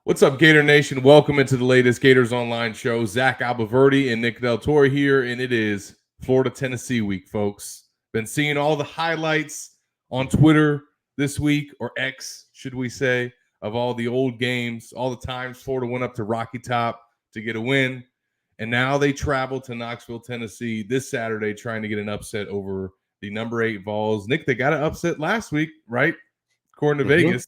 What's up, Gator Nation? Welcome into the latest Gators Online show. Zach Albaverdi and Nick Del Torre here, and it is Florida-Tennessee week, folks. Been seeing all the highlights on Twitter this week, or X, should we say, of all the old games, all the times Florida went up to Rocky Top to get a win, and now they travel to Knoxville, Tennessee this Saturday trying to get an upset over the number 8 Vols. Nick, they got an upset last week, right? According to Vegas.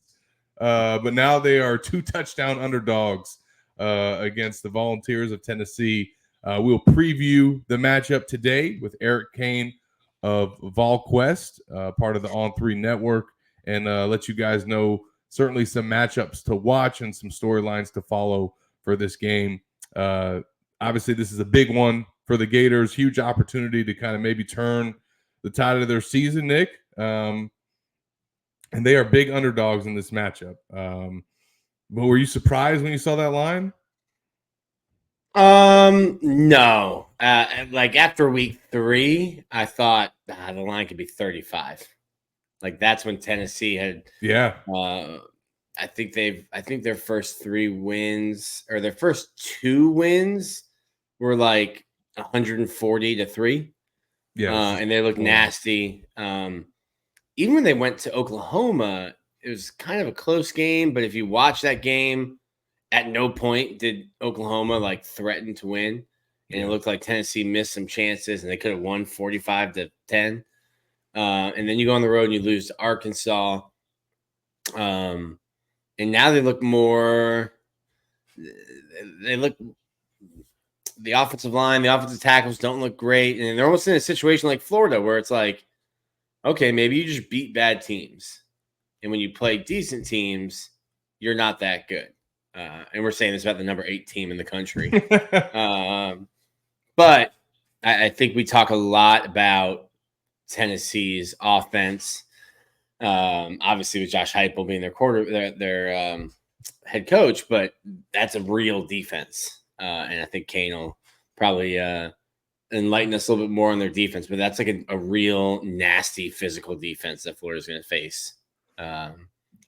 But now they are 2 touchdown underdogs against the Volunteers of Tennessee. We'll preview the matchup today with Eric Cain of VolQuest, part of the On3 network, and let you guys know certainly some matchups to watch and some storylines to follow for this game. Obviously, this is a big one for the Gators. Huge opportunity to kind of maybe turn the tide of their season, Nick. And they are big underdogs in this matchup. But were you surprised when you saw that line? No. Like after week 3, I thought the line could be 35. Like that's when Tennessee had. Yeah. I think their first 3 wins or their first 2 wins were like 140-3. Yeah. And they look nasty. Even when they went to Oklahoma, it was kind of a close game. But if you watch that game, at no point did Oklahoma like threaten to win. And it looked like Tennessee missed some chances and they could have won 45-10. And then you go on the road and you lose to Arkansas. And now they look more – the offensive line, the offensive tackles don't look great. And they're almost in a situation like Florida where it's like, okay, maybe you just beat bad teams. And when you play decent teams, you're not that good. And we're saying this about the number 8 team in the country. But I think we talk a lot about Tennessee's offense. Obviously with Josh Heupel being their head coach, but that's a real defense. And I think Cain will probably enlighten us a little bit more on their defense, but that's like a real nasty physical defense that Florida's going to face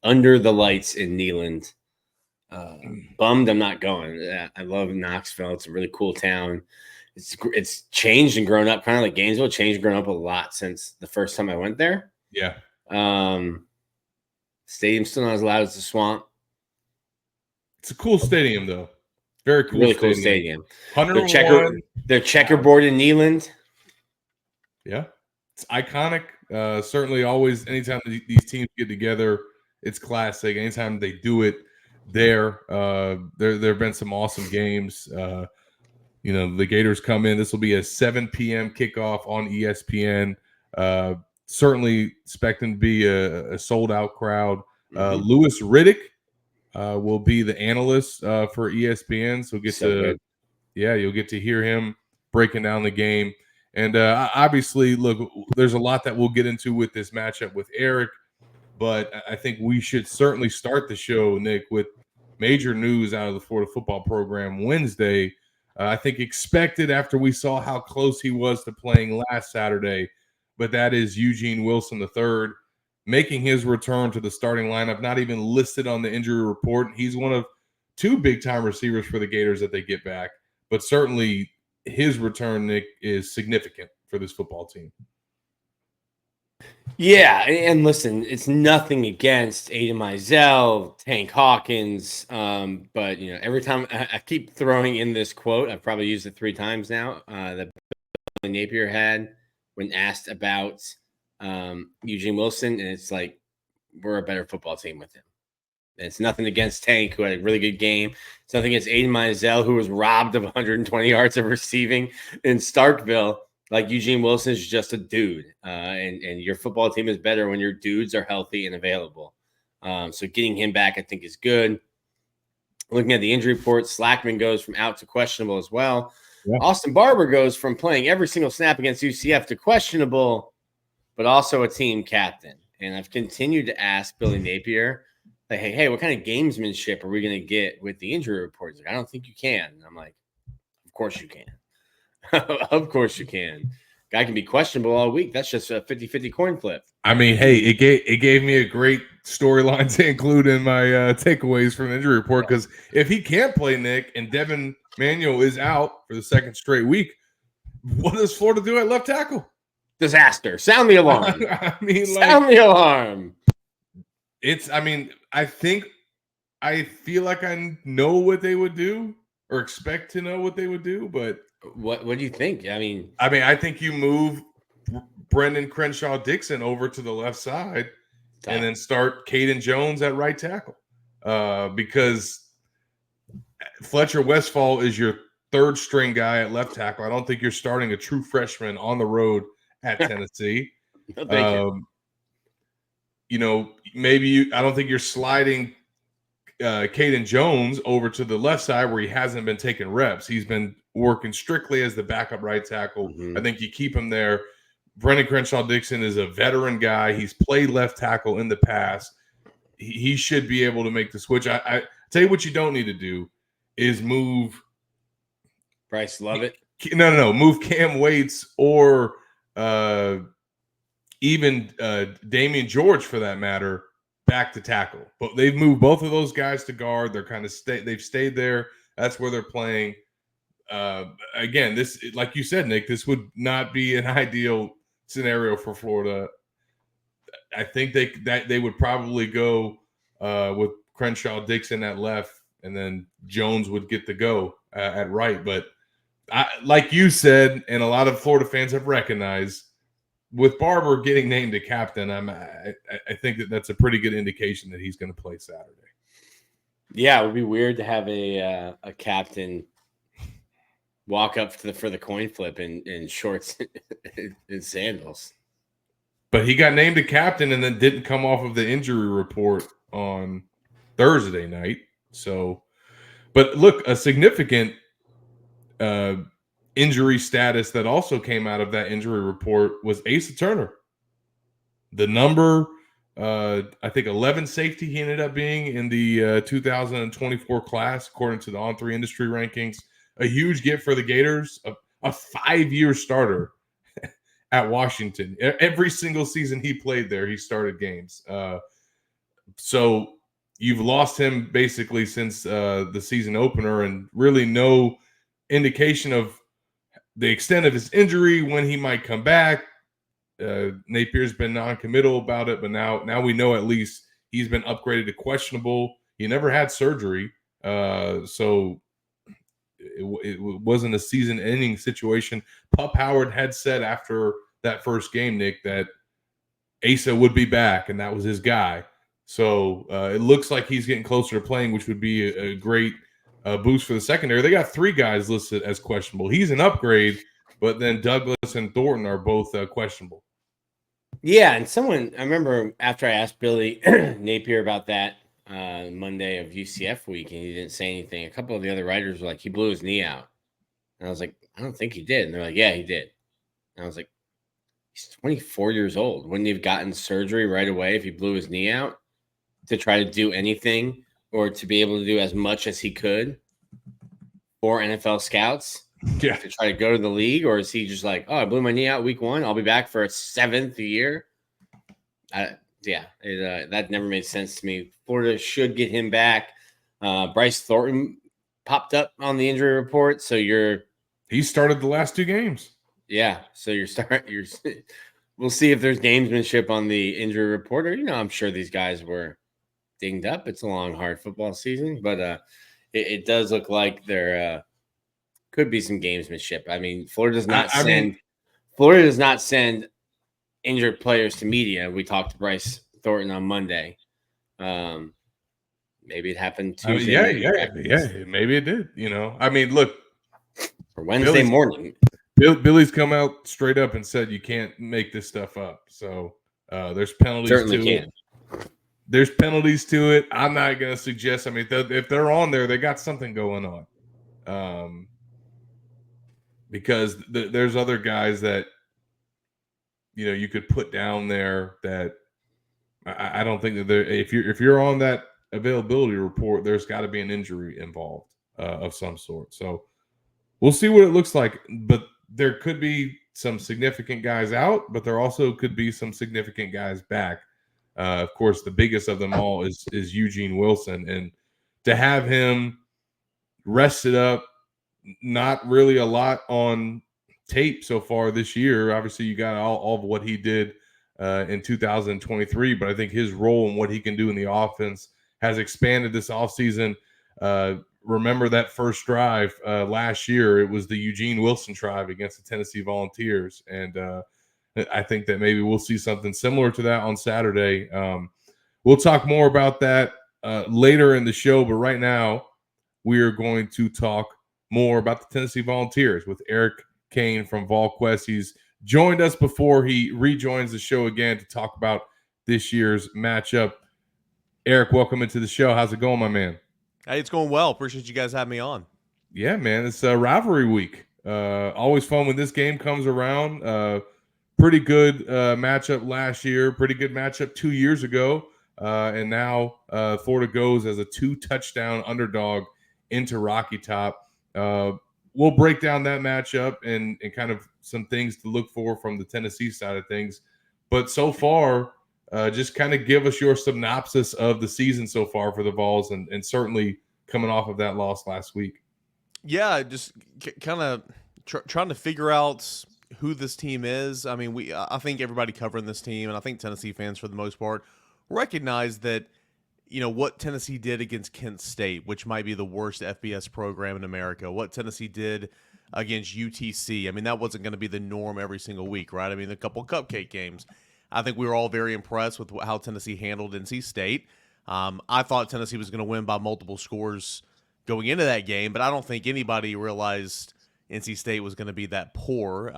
under the lights in Neyland. Bummed I'm not going. I love Knoxville. It's a really cool town. It's changed and grown up, kind of like Gainesville. Changed and grown up a lot since the first time I went there. Yeah. Stadium's still not as loud as the Swamp. It's a cool stadium, though. Very cool. Really cool stadium. Their checkerboard in Neyland. Yeah. It's iconic. Certainly always, anytime these teams get together, it's classic. Anytime they do it there have been some awesome games. The Gators come in. This will be a 7 p.m. kickoff on ESPN. Certainly expecting to be a sold-out crowd. Louis Riddick will be the analyst for ESPN. So you'll get to hear him breaking down the game. And obviously, look, there's a lot that we'll get into with this matchup with Eric, but I think we should certainly start the show, Nick, with major news out of the Florida football program Wednesday. I think expected after we saw how close he was to playing last Saturday, but that is Eugene Wilson III making his return to the starting lineup, not even listed on the injury report. He's one of 2 big-time receivers for the Gators that they get back, but certainly his return, Nick, is significant for this football team. Yeah, and listen, it's nothing against Aiden Mizell, Tank Hawkins, but every time I keep throwing in this quote, I've probably used it 3 times now, that Billy Napier had when asked about Eugene Wilson, and it's like, we're a better football team with him. And it's nothing against Tank, who had a really good game. It's nothing against Aiden Mizell, who was robbed of 120 yards of receiving in Starkville. Like, Eugene Wilson is just a dude, and your football team is better when your dudes are healthy and available. So getting him back, I think, is good. Looking at the injury report, Slackman goes from out to questionable as well. Yeah. Austin Barber goes from playing every single snap against UCF to questionable, but also a team captain. And I've continued to ask Billy Napier, like, hey, what kind of gamesmanship are we going to get with the injury reports? Like, I don't think you can. And I'm like, of course you can. Of course you can. Guy can be questionable all week. That's just a 50-50 coin flip. I mean, hey, it gave me a great storylines to include in my takeaways from the injury report, because if he can't play, Nick, and Devin Manuel is out for the second straight week, what does Florida do at left tackle? Disaster. Sound the alarm. I mean, sound the alarm. I feel like I know what they would do or expect to know what they would do, but what do you think? I mean, I think you move Brendan Crenshaw Dixon over to the left side and then start Caden Jones at right tackle, because Fletcher Westphal is your third string guy at left tackle. I don't think you're starting a true freshman on the road at Tennessee. You know, I don't think you're sliding Caden Jones over to the left side where he hasn't been taking reps. He's been working strictly as the backup right tackle. Mm-hmm. I think you keep him there. Brendan Crenshaw Dixon is a veteran guy. He's played left tackle in the past. He should be able to make the switch. I tell you what you don't need to do is move Bryce Lovett. No. Move Cam Waits or even Damian George, for that matter, back to tackle. But they've moved both of those guys to guard. They're kind of they've stayed there. That's where they're playing. Again, this, like you said, Nick, this would not be an ideal scenario for Florida. I think they would probably go with Crenshaw Dixon at left, and then Jones would get the go at right. But like you said, and a lot of Florida fans have recognized, with Barber getting named a captain, I think that's a pretty good indication that he's going to play Saturday. Yeah, it would be weird to have a captain walk up for the coin flip in shorts and sandals. But he got named a captain and then didn't come off of the injury report on Thursday night. So, but look, a significant injury status that also came out of that injury report was Asa Turner. The number, I think 11 safety he ended up being in the 2024 class, according to the On3 industry rankings. A huge get for the Gators, a 5-year starter at Washington. Every single season he played there, he started games. So you've lost him basically since the season opener, and really no indication of the extent of his injury, when he might come back. Napier's been non-committal about it, but now we know at least he's been upgraded to questionable. He never had surgery, so it wasn't a season-ending situation. Pup Howard had said after that first game, Nick, that Asa would be back, and that was his guy. So it looks like he's getting closer to playing, which would be a great boost for the secondary. They got 3 guys listed as questionable. He's an upgrade, but then Douglas and Thornton are both questionable. Yeah, and I remember after I asked Billy Napier about that Monday of UCF week, and he didn't say anything. A couple of the other writers were like, he blew his knee out. And I was like, I don't think he did. And they're like, yeah, he did. And I was like, he's 24 years old. Wouldn't he have gotten surgery right away if he blew his knee out to try to do anything or to be able to do as much as he could for NFL scouts? Yeah. To try to go to the league? Or is he just like, oh, I blew my knee out week 1. I'll be back for a 7th year? That never made sense to me. Florida should get him back. Bryce Thornton popped up on the injury report, so he started the last 2 games. Yeah, so we'll see if there's gamesmanship on the injury report. Or, I'm sure these guys were dinged up. It's a long, hard football season, but it does look like there could be some gamesmanship. I mean, Florida does not send injured players to media. We talked to Bryce Thornton on Monday. Maybe it happened Tuesday. Yeah. Maybe it did. I mean, look, for Wednesday morning, Billy's come out straight up and said you can't make this stuff up. So there's penalties. Certainly can. There's penalties to it. I'm not going to suggest. I mean, if they're on there, they got something going on. Because there's other guys that you could put down there that I don't think that if you're on that availability report, there's got to be an injury involved of some sort. So we'll see what it looks like. But there could be some significant guys out, but there also could be some significant guys back. Of course, the biggest of them all is Eugene Wilson, and to have him rested up, not really a lot on tape so far this year. Obviously, you got all of what he did in 2023, but I think his role and what he can do in the offense has expanded this offseason. Remember that first drive last year? It was the Eugene Wilson drive against the Tennessee Volunteers, and I think that maybe we'll see something similar to that on Saturday. We'll talk more about that later in the show, but right now we are going to talk more about the Tennessee Volunteers with Eric Cain from VolQuest. He's joined us before. He rejoins the show again to talk about this year's matchup. Eric, welcome into the show. How's it going, my man? Hey, it's going well. Appreciate you guys having me on. Yeah, man, it's rivalry week. Always fun when this game comes around. Pretty good matchup last year. Pretty good matchup 2 years ago. And now Florida goes as a 2-touchdown underdog into Rocky Top. We'll break down that matchup and kind of some things to look for from the Tennessee side of things. But so far, just kind of give us your synopsis of the season so far for the Vols, and certainly coming off of that loss last week. Yeah, just kind of trying to figure out who this team is. I mean, I think everybody covering this team, and I think Tennessee fans for the most part, recognize that, what Tennessee did against Kent State, which might be the worst FBS program in America, what Tennessee did against UTC. I mean, that wasn't going to be the norm every single week, right? I mean, a couple cupcake games. I think we were all very impressed with how Tennessee handled NC State. I thought Tennessee was going to win by multiple scores going into that game, but I don't think anybody realized NC State was going to be that poor.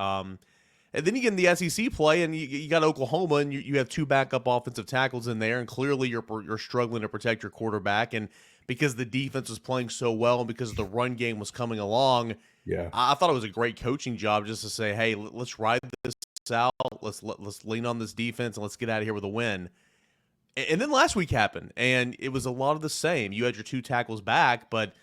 And then you get in the SEC play, and you got Oklahoma, and you have two backup offensive tackles in there, and clearly you're struggling to protect your quarterback. And because the defense was playing so well, and because the run game was coming along, I thought it was a great coaching job just to say, hey, let's ride this out, let's lean on this defense, and let's get out of here with a win. And then last week happened, and it was a lot of the same. You had your two tackles back, but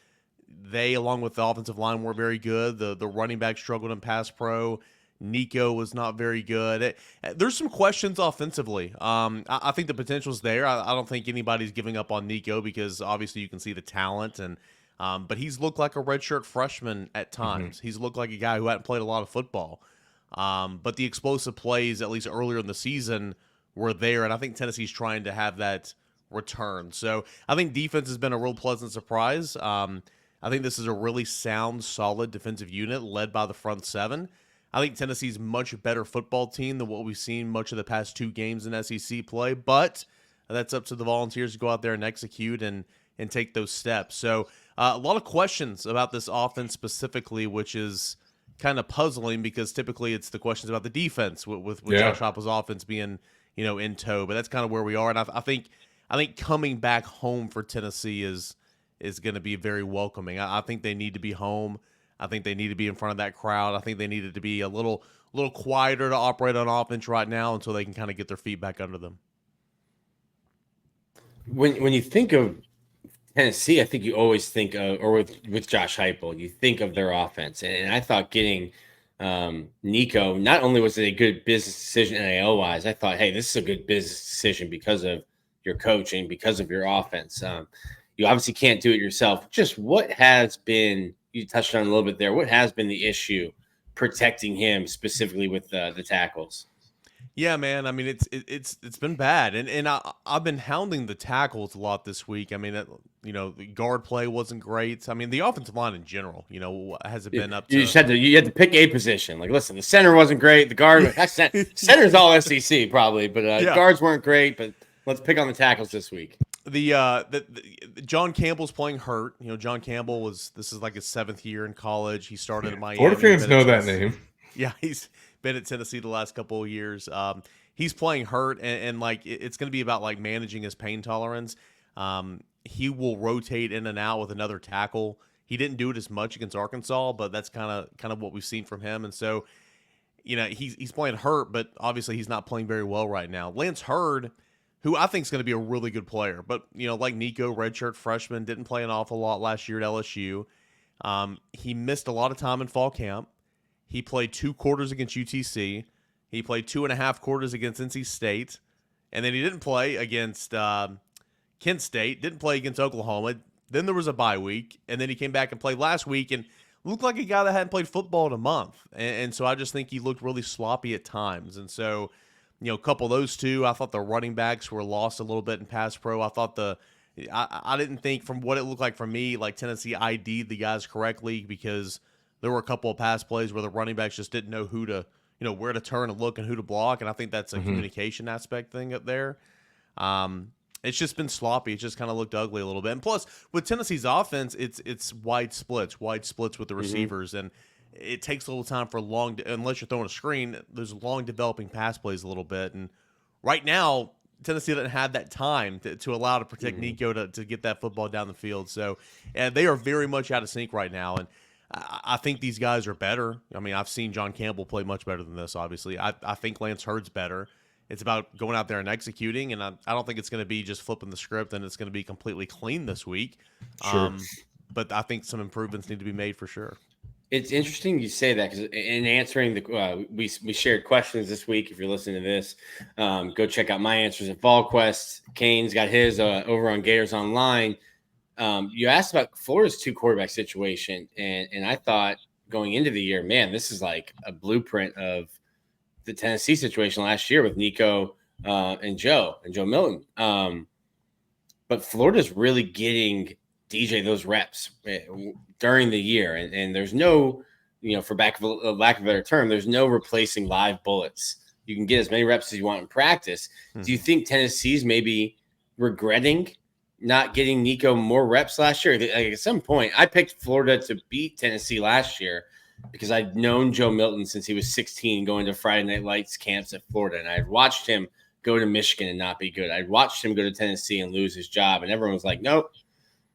they, along with the offensive line, weren't very good. The running back struggled in pass pro. Nico was not very good. There's some questions offensively. I think the potential's there. I don't think anybody's giving up on Nico because obviously you can see the talent, and but he's looked like a redshirt freshman at times. Mm-hmm. He's looked like a guy who hadn't played a lot of football. But the explosive plays, at least earlier in the season, were there, and I think Tennessee's trying to have that return. So I think defense has been a real pleasant surprise. I think this is a really sound, solid defensive unit led by the front seven. I think Tennessee's much better football team than what we've seen much of the past two games in SEC play, but that's up to the Volunteers to go out there and execute and take those steps. So a lot of questions about this offense specifically, which is kind of puzzling because typically it's the questions about the defense with Josh Heupel's offense being, in tow. But that's kind of where we are, and I think coming back home for Tennessee is going to be very welcoming. I think they need to be home. I think they need to be in front of that crowd. I think they needed to be a little quieter to operate on offense right now until they can kind of get their feet back under them. When you think of Tennessee, I think you always think of, or with Josh Heupel, you think of their offense. And I thought getting Nico, not only was it a good business decision NIL-wise, I thought, hey, this is a good business decision because of your coaching, because of your offense. You obviously can't do it yourself. Just what has been, you touched on a little bit there, what has been the issue protecting him specifically with the tackles? Yeah, man. I mean, it's been bad, and I've been hounding the tackles a lot this week. I mean, the guard play wasn't great. I mean, the offensive line in general, has it been up to? You had to pick a position. Like, listen, the center wasn't great. The guard, center's all SEC probably, but guards weren't great. But let's pick on the tackles this week. The John Campbell's playing hurt. John Campbell this is like his 7th year in college. He started at Miami. Florida fans know that name. Yeah, he's been at Tennessee the last couple of years. He's playing hurt, and like it's going to be about like managing his pain tolerance. He will rotate in and out with another tackle. He didn't do it as much against Arkansas, but that's kind of what we've seen from him. And so, he's playing hurt, but obviously he's not playing very well right now. Lance Hurd, who I think is going to be a really good player, but like Nico, redshirt freshman, didn't play an awful lot last year at LSU. He missed a lot of time in fall camp. He played 2 quarters against UTC. He played 2.5 quarters against NC State. and then he didn't play against Kent State, didn't play against Oklahoma. Then there was a bye week, and then he came back and played last week and looked like a guy that hadn't played football in a month. And so I just think he looked really sloppy at times. And so, a couple of those two, I thought the running backs were lost a little bit in pass pro. I thought I didn't think from what it looked like for me, like Tennessee ID'd the guys correctly because there were a couple of pass plays where the running backs just didn't know who to, where to turn and look and who to block. And I think that's a communication aspect thing up there. It's just been sloppy. It just kind of looked ugly a little bit. And plus, with Tennessee's offense, it's wide splits with the receivers. And it takes a little time for unless you're throwing a screen, there's long developing pass plays a little bit. And right now, Tennessee doesn't have that time to allow to protect Nico to get that football down the field. So they are very much out of sync right now. And I think these guys are better. I mean, I've seen John Campbell play much better than this, obviously. I think Lance Hurd's better. It's about going out there and executing, and I don't think it's going to be just flipping the script and it's going to be completely clean this week. Sure. But I think some improvements need to be made for sure. It's interesting you say that because in answering we shared questions this week. If you're listening to this, go check out my answers at VolQuest. Cain's got his over on Gators Online. You asked about Florida's 2 quarterback situation, and I thought going into the year, man, this is like a blueprint of the Tennessee situation last year with Nico and Joe Milton. But Florida's really getting DJ those reps during the year. And there's no, for lack of a better term, there's no replacing live bullets. You can get as many reps as you want in practice. Do you think Tennessee's maybe regretting not getting Nico more reps last year? Like at some point, I picked Florida to beat Tennessee last year because I'd known Joe Milton since he was 16 going to Friday Night Lights camps at Florida. And I'd watched him go to Michigan and not be good. I'd watched him go to Tennessee and lose his job. And everyone was like, nope,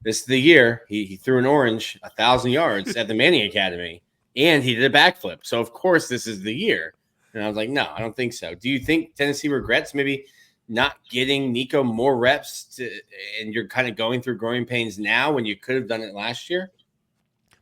this is the year. He threw an orange 1,000 yards at the Manning Academy, and he did a backflip. So, of course, this is the year. And I was like, no, I don't think so. Do you think Tennessee regrets maybe not getting Nico more reps and you're kind of going through growing pains now when you could have done it last year?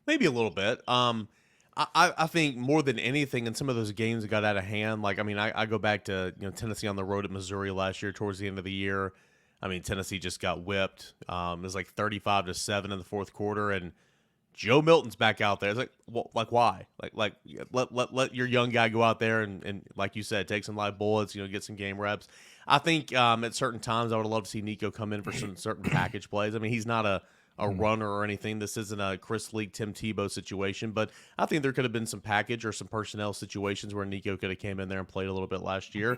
Maybe a little bit. I think more than anything in some of those games that got out of hand, like, I mean, I go back to, Tennessee on the road at Missouri last year towards the end of the year. I mean, Tennessee just got whipped. It was like 35-7 in the fourth quarter, and Joe Milton's back out there. It's like, well, like why? Like let your young guy go out there and like you said, take some live bullets, get some game reps. I think at certain times I would love to see Nico come in for some certain package plays. I mean, he's not a runner or anything. This isn't a Chris Leak, Tim Tebow situation, but I think there could have been some package or some personnel situations where Nico could have came in there and played a little bit last year.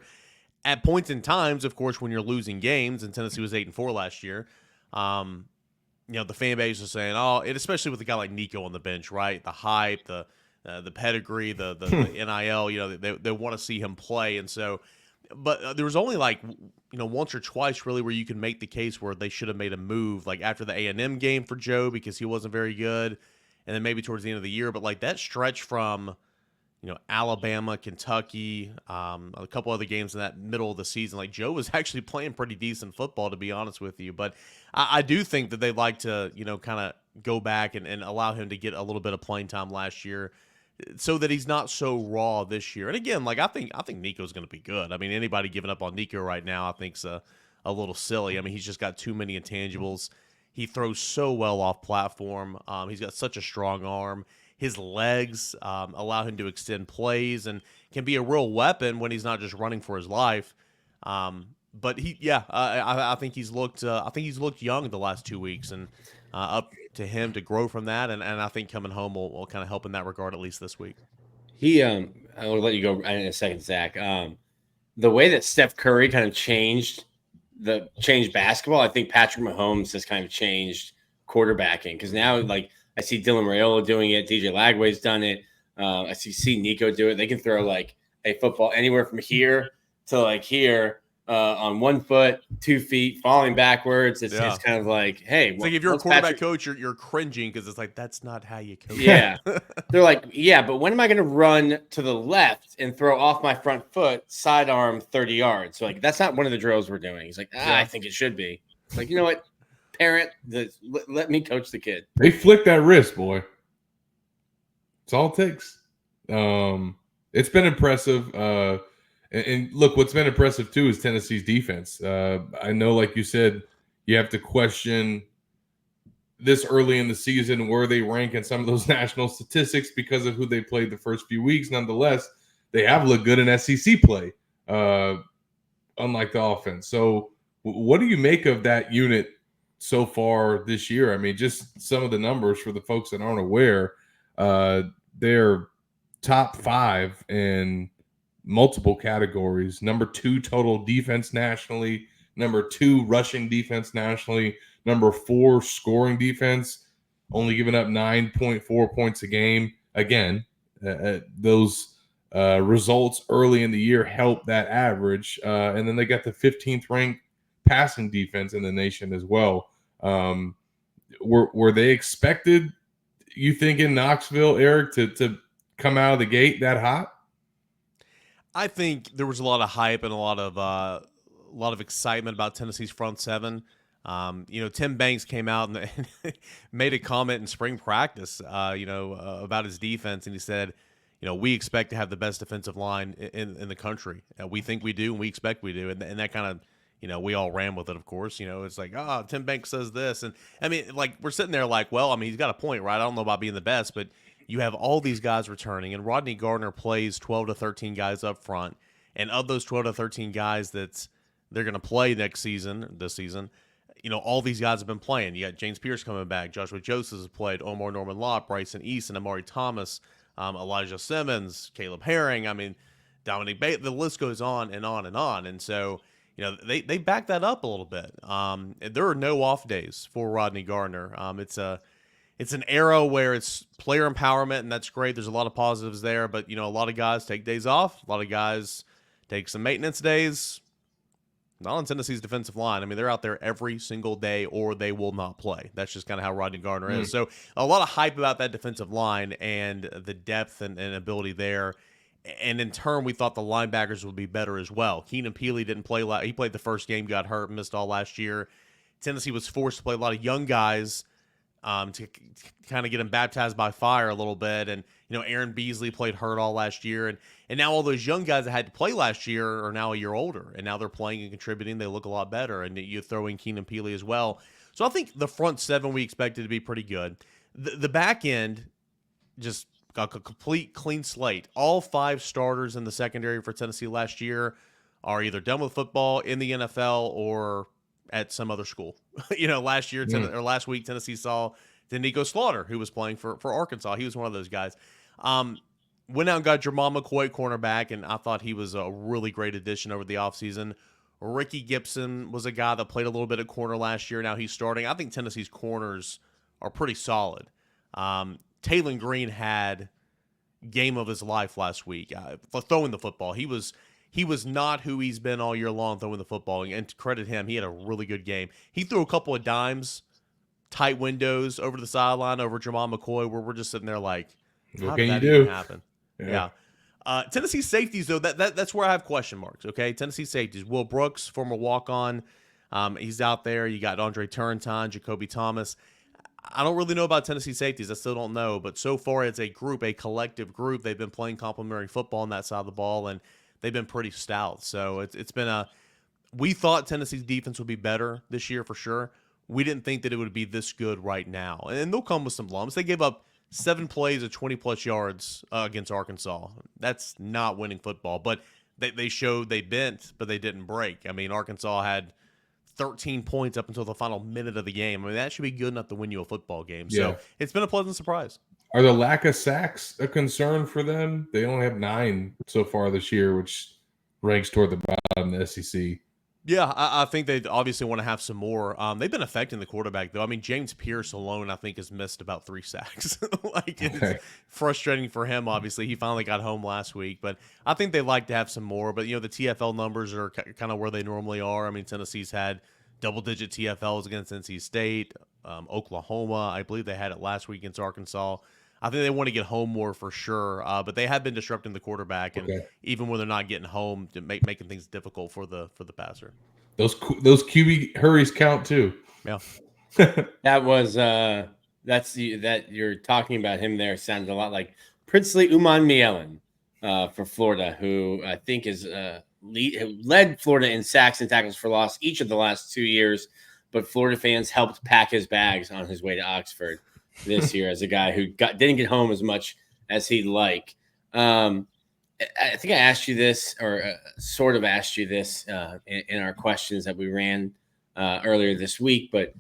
At points in times, of course, when you're losing games, and Tennessee was 8-4 last year, the fan base is saying, and especially with a guy like Nico on the bench, right? The hype, the pedigree, the NIL, they want to see him play, and so. But there was only once or twice really where you can make the case where they should have made a move, like after the A&M game for Joe because he wasn't very good, and then maybe towards the end of the year. But like that stretch from, Alabama, Kentucky, a couple other games in that middle of the season, like Joe was actually playing pretty decent football, to be honest with you. But I do think that they'd like to, kind of go back and allow him to get a little bit of playing time last year, so that he's not so raw this year. And again, like I think Nico's going to be good. I mean, anybody giving up on Nico right now, I think's a little silly. I mean, he's just got too many intangibles. He throws so well off platform. He's got such a strong arm. His legs allow him to extend plays and can be a real weapon when he's not just running for his life. But I think he's looked. I think he's looked young the last 2 weeks, and up to him to grow from that. And I think coming home will kind of help in that regard, at least this week. I will let you go in a second, Zach. The way that Steph Curry kind of changed basketball, I think Patrick Mahomes has kind of changed quarterbacking because now, like, I see Dylan Raiola doing it, DJ Lagway's done it. I see Nico do it. They can throw like a football anywhere from here to like here. On 1 foot, 2 feet, falling backwards. It's kind of like, hey. It's like if you're a quarterback coach, you're cringing because it's like, that's not how you coach. Yeah. They're like, yeah, but when am I going to run to the left and throw off my front foot, sidearm 30 yards? So, like, that's not one of the drills we're doing. He's like, I think it should be. It's like, you know what, parent, let me coach the kid. They flick that wrist, boy. That's all it takes. It's been impressive. And look, what's been impressive too is Tennessee's defense. I know, like you said, you have to question this early in the season where they rank in some of those national statistics because of who they played the first few weeks. Nonetheless, they have looked good in SEC play, unlike the offense. So, what do you make of that unit so far this year? I mean, just some of the numbers for the folks that aren't aware. They're top 5 in multiple categories. Number 2 total defense nationally. Number 2 rushing defense nationally. Number 4 scoring defense, only giving up 9.4 points a game. Again, those results early in the year help that average. And then they got the 15th ranked passing defense in the nation as well. Were they expected, you think, in Knoxville, Eric, to come out of the gate that hot? I think there was a lot of hype and a lot of excitement about Tennessee's front seven. Tim Banks came out and made a comment in spring practice, about his defense, and he said, we expect to have the best defensive line in the country. We think we do, and we expect we do, and that kind of, we all ran with it, of course. It's like, Tim Banks says this, and I mean, like, we're sitting there like, well, I mean, he's got a point, right? I don't know about being the best, but you have all these guys returning, and Rodney Gardner plays 12 to 13 guys up front, and of those 12 to 13 guys they're going to play this season, all these guys have been playing. You got James Pierce coming back. Joshua Joseph has played. Omar Norman Lott, Bryson Easton, Amari Thomas, Elijah Simmons, Caleb Herring. I mean, Dominic Bates. The list goes on and on and on. And so, they back that up a little bit. There are no off days for Rodney Gardner. It's an era where it's player empowerment, and that's great. There's a lot of positives there. But, a lot of guys take days off. A lot of guys take some maintenance days. Not on Tennessee's defensive line. I mean, they're out there every single day or they will not play. That's just kind of how Rodney Gardner is. So a lot of hype about that defensive line and the depth and ability there. And in turn, we thought the linebackers would be better as well. Keenan Peely didn't play. He played the first game, got hurt, missed all last year. Tennessee was forced to play a lot of young guys to kind of get him baptized by fire a little bit. And, Aaron Beasley played hurt all last year. And now all those young guys that had to play last year are now a year older. And now they're playing and contributing. They look a lot better. And you throw in Keenan Peely as well. So I think the front seven we expected to be pretty good. The back end just got a complete clean slate. All 5 starters in the secondary for Tennessee last year are either done with football in the NFL or at some other school. Last year or last week, Tennessee saw Danico Slaughter, who was playing for Arkansas. He was one of those guys. Went out and got Jamal McCoy, cornerback, and I thought he was a really great addition over the offseason. Ricky Gibson was a guy that played a little bit at corner last year. Now he's starting. I think Tennessee's corners are pretty solid. Taylon Green had game of his life last week throwing the football. He was not who he's been all year long throwing the football, and to credit him, he had a really good game. He threw a couple of dimes, tight windows over the sideline over Jamal McCoy, where we're just sitting there like, how did that even happen? Yeah. Tennessee safeties, though, that's where I have question marks, okay? Tennessee safeties. Will Brooks, former walk-on, he's out there. You got Andre Turrentine, Jacoby Thomas. I don't really know about Tennessee safeties. I still don't know. But so far, it's a collective group. They've been playing complementary football on that side of the ball, and they've been pretty stout. So it's been we thought Tennessee's defense would be better this year for sure. We didn't think that it would be this good right now. And they'll come with some lumps. They gave up 7 plays of 20-plus yards against Arkansas. That's not winning football. But they showed they bent, but they didn't break. I mean, Arkansas had 13 points up until the final minute of the game. I mean, that should be good enough to win you a football game. So it's been a pleasant surprise. Are the lack of sacks a concern for them? They only have 9 so far this year, which ranks toward the bottom of the SEC. Yeah, I think they obviously want to have some more. They've been affecting the quarterback, though. I mean, James Pierce alone, I think, has missed about 3 sacks. It's frustrating for him, obviously. He finally got home last week. But I think they'd like to have some more. But, the TFL numbers are kind of where they normally are. I mean, Tennessee's had double-digit TFLs against NC State, Oklahoma. I believe they had it last week against Arkansas. I think they want to get home more for sure, but they have been disrupting the quarterback, and even when they're not getting home, making things difficult for the passer. Those QB hurries count too. Yeah, that was that you're talking about him there sounds a lot like Princely Uman Mielen. for Florida, who I think is led Florida in sacks and tackles for loss each of the last 2 years. But Florida fans helped pack his bags on his way to Oxford this year as a guy who didn't get home as much as he'd like. I think I asked you this, or sort of asked you this in our questions that we ran earlier this week. But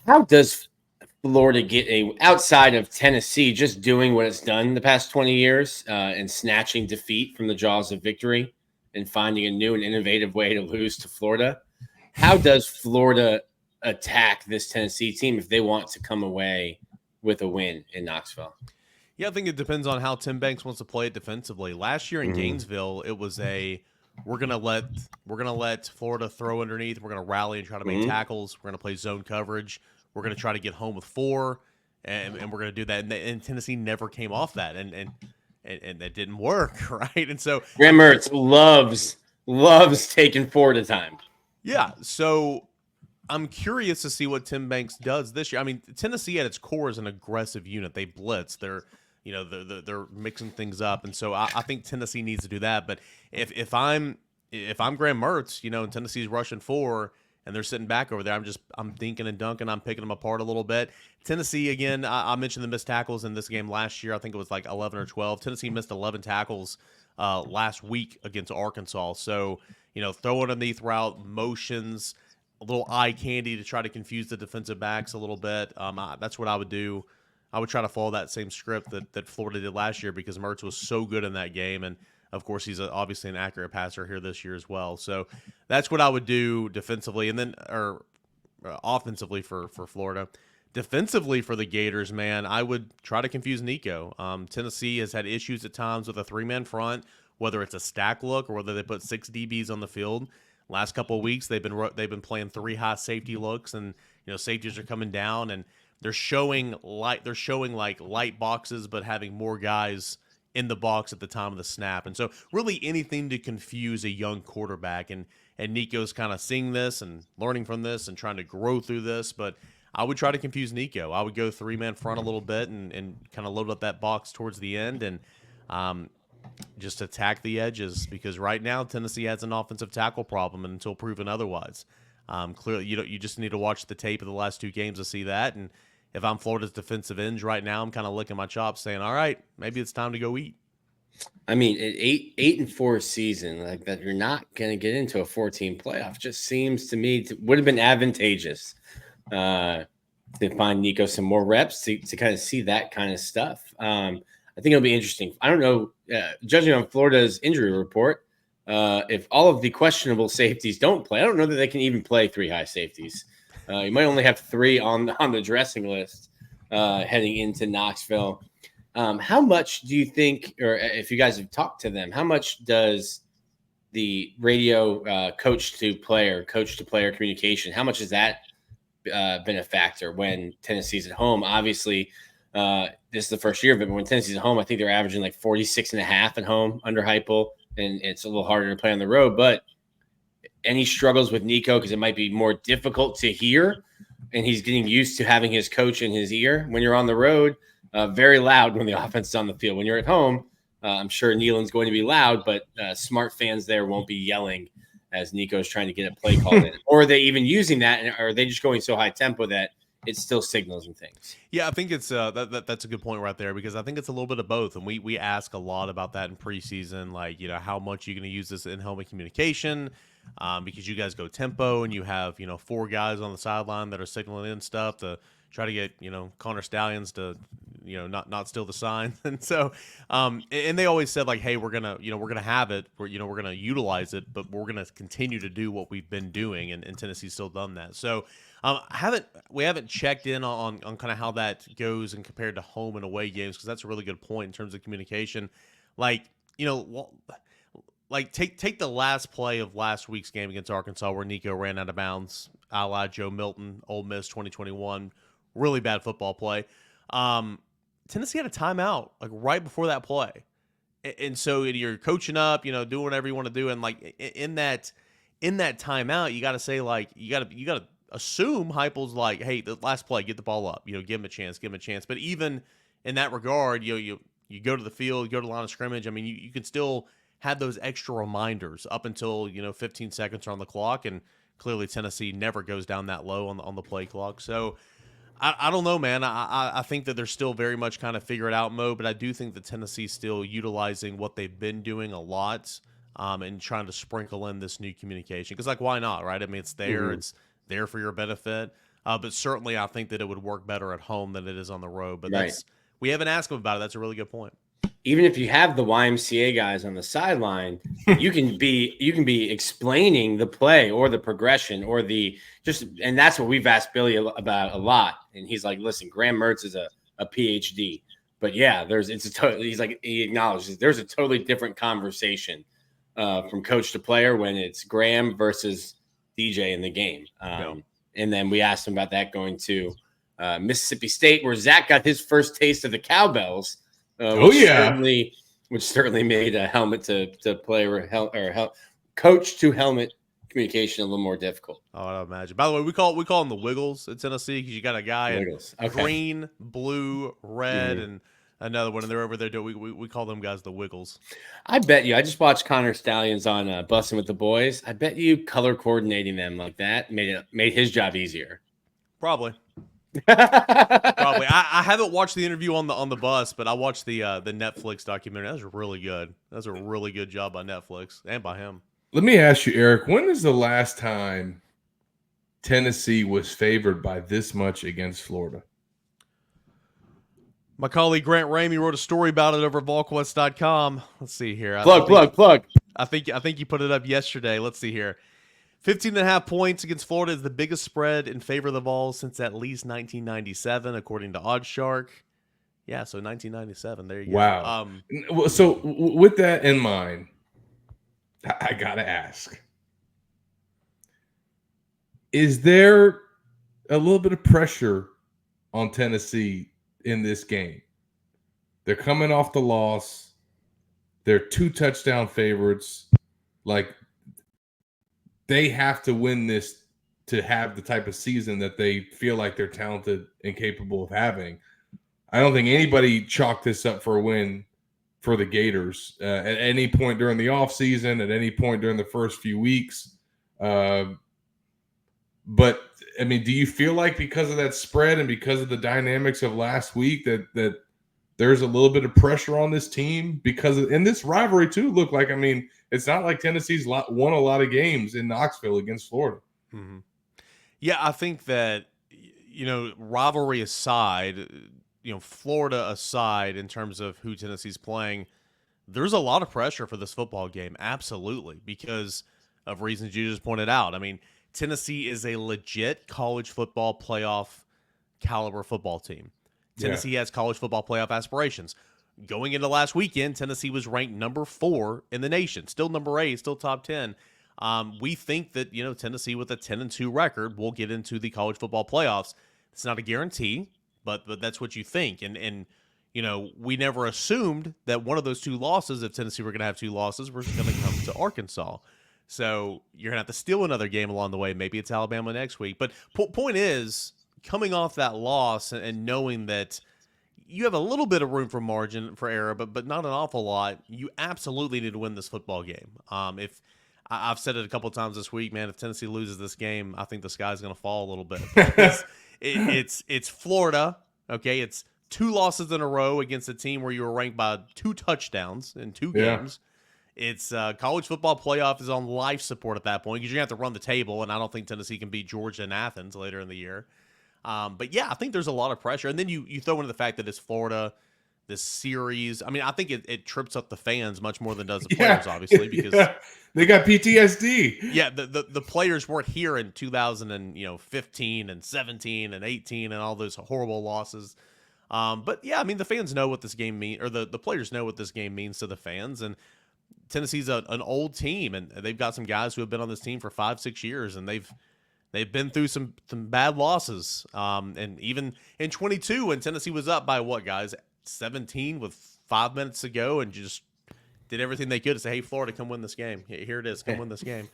how does Florida get outside of Tennessee just doing what it's done the past 20 years and snatching defeat from the jaws of victory and finding a new and innovative way to lose to Florida? How does Florida attack this Tennessee team if they want to come away with a win in Knoxville? Yeah, I think it depends on how Tim Banks wants to play it defensively. Last year in Gainesville, it was we're gonna let Florida throw underneath. We're gonna rally and try to make tackles. We're gonna play zone coverage. We're gonna try to get home with 4, and we're gonna do that. And Tennessee never came off that, and that didn't work, right? And so Graham Mertz loves taking 4 at a time. Yeah, so I'm curious to see what Tim Banks does this year. I mean, Tennessee at its core is an aggressive unit. They blitz. They're mixing things up, and so I think Tennessee needs to do that. But if I'm Graham Mertz, and Tennessee's rushing 4 and they're sitting back over there, I'm thinking and dunking. I'm picking them apart a little bit. Tennessee again. I mentioned the missed tackles in this game last year. I think it was like 11 or 12. Tennessee missed 11 tackles last week against Arkansas. So throw underneath route motions, a little eye candy to try to confuse the defensive backs a little bit. That's what I would do. I would try to follow that same script that Florida did last year because Mertz was so good in that game. And, of course, he's obviously an accurate passer here this year as well. So that's what I would do defensively and then offensively for Florida. Defensively for the Gators, man, I would try to confuse Nico. Tennessee has had issues at times with a 3-man front, whether it's a stack look or whether they put 6 DBs on the field. Last couple of weeks, they've been playing 3 high safety looks, and safeties are coming down, and they're showing like light boxes, but having more guys in the box at the time of the snap. And so, really, anything to confuse a young quarterback. And Nico's kind of seeing this and learning from this and trying to grow through this, but I would try to confuse Nico. I would go 3-man front a little bit and kind of load up that box towards the end and just attack the edges because right now Tennessee has an offensive tackle problem until proven otherwise. Clearly, you just need to watch the tape of the last 2 games to see that. And if I'm Florida's defensive ends right now, I'm kind of licking my chops saying, all right, maybe it's time to go eat. I mean, at 8-4 season, like that, you're not going to get into a 14 playoff. Just seems to me would have been advantageous to find Nico some more reps to kind of see that kind of stuff. I think it'll be interesting. I don't know, judging on Florida's injury report, if all of the questionable safeties don't play, I don't know that they can even play 3 high safeties. You might only have 3 on the dressing list heading into Knoxville. How much do you think, or if you guys have talked to them, how much does the radio coach-to-player communication, how much has that been a factor when Tennessee's at home? Obviously, this is the first year of it, but when Tennessee's at home, I think they're averaging like 46.5 at home under Heupel, and it's a little harder to play on the road. But any struggles with Nico because it might be more difficult to hear, and he's getting used to having his coach in his ear. When you're on the road, very loud when the offense is on the field. When you're at home, I'm sure Nealon's going to be loud, but smart fans there won't be yelling as Nico's trying to get a play called in. Or are they even using that, or are they just going so high tempo that it still signals and things? Yeah, I think it's that's a good point right there because I think it's a little bit of both, and we ask a lot about that in preseason, like how much you're going to use this in helmet communication, because you guys go tempo and you have 4 guys on the sideline that are signaling in stuff to try to get Connor Stallions to not steal the sign, and so and they always said like, hey, we're gonna have it, we're gonna utilize it, but we're gonna continue to do what we've been doing, and Tennessee's still done that. So we haven't checked in on kind of how that goes and compared to home and away games because that's a really good point in terms of communication. Like take the last play of last week's game against Arkansas where Nico ran out of bounds, a la Joe Milton, Ole Miss 2021, really bad football play. Tennessee had a timeout like right before that play, and so you're coaching up, doing whatever you want to do, and like in that timeout, you got to say like you got to assume Heupel's like, hey, the last play, get the ball up, give him a chance. But even in that regard, you you go to the field, you go to the line of scrimmage. I mean, you can still have those extra reminders up until 15 seconds are on the clock, and clearly Tennessee never goes down that low on the play clock. So I don't know, man. I think that they're still very much kind of figure it out mode, but I do think that Tennessee's still utilizing what they've been doing a lot, and trying to sprinkle in this new communication. Because, like, why not, right? I mean, it's there. Mhm. It's there for your benefit. But certainly I think that it would work better at home than it is on the road. But Right. we haven't asked them about it. That's a really good point. Even if you have the YMCA guys on the sideline, you can be explaining the play or the progression or and that's what we've asked Billy about a lot. And he's like, listen, Graham Mertz is a PhD, but yeah, he acknowledges there's a totally different conversation from coach to player when it's Graham versus DJ in the game. And then we asked him about that going to Mississippi State, where Zach got his first taste of the cowbells. Which certainly made a helmet to player or coach to helmet communication a little more difficult. Oh, I imagine. By the way, we call them the Wiggles at Tennessee because you got a guy in green, blue, red, and another one, and they're over there. We call them guys the Wiggles. I bet you. I just watched Connor Stallions on Bussin' with the Boys. I bet you color coordinating them like that made his job easier. Probably. Probably. I haven't watched the interview on the bus, but I watched the Netflix documentary. That was really good. That was a really good job by Netflix and by him. Let me ask you, Eric, when is the last time Tennessee was favored by this much against Florida? My colleague Grant Ramey wrote a story about it over at VolQuest.com. Let's see here. Plug. I think you put it up yesterday. Let's see here. 15.5 points against Florida is the biggest spread in favor of the Vols since at least 1997, according to OddsShark. Yeah, so 1997. There you go. Wow. So with that in mind, I gotta ask: is there a little bit of pressure on Tennessee in this game? They're coming off the loss. They're 2 touchdown favorites. Like, they have to win this to have the type of season that they feel like they're talented and capable of having. I don't think anybody chalked this up for a win for the Gators at any point during the offseason, at any point during the first few weeks. But, I mean, do you feel like because of that spread and because of the dynamics of last week that there's a little bit of pressure on this team? Because in this rivalry, too, look like, I mean, it's not like Tennessee's won a lot of games in Knoxville against Florida. Mm-hmm. Yeah, I think that, rivalry aside, Florida aside in terms of who Tennessee's playing, there's a lot of pressure for this football game. Absolutely. Because of reasons you just pointed out. I mean, Tennessee is a legit college football playoff caliber football team. Tennessee has college football playoff aspirations. Going into last weekend, Tennessee was ranked number 4 in the nation, still number 8, still top 10. We think that, Tennessee with a 10-2 record will get into the college football playoffs. It's not a guarantee, but that's what you think. And we never assumed that one of those 2 losses, if Tennessee were going to have 2 losses, was going to come to Arkansas. So you're going to have to steal another game along the way. Maybe it's Alabama next week. But point is, coming off that loss and knowing that you have a little bit of room for margin for error, but not an awful lot, you absolutely need to win this football game. If I've said it a couple of times this week, man, if Tennessee loses this game, I think the sky's going to fall a little bit. It's Florida, okay? It's 2 losses in a row against a team where you were ranked by 2 touchdowns in 2 games. It's college football playoff is on life support at that point because you're going to have to run the table, and I don't think Tennessee can beat Georgia and Athens later in the year. But yeah, I think there's a lot of pressure. And then you throw into the fact that it's Florida, this series. I mean, I think it trips up the fans much more than does the players, obviously, because they got PTSD. Yeah, the players weren't here in 2015 and 17 and 18 and all those horrible losses. But yeah, I mean, the fans know what this game means, or the players know what this game means to the fans. And Tennessee's an old team, and they've got some guys who have been on this team for 5-6 years, and they've been through some bad losses. And even in 22, when Tennessee was up by 17 with 5 minutes to go, and just did everything they could to say, hey, Florida, come win this game. Here it is. Come win this game.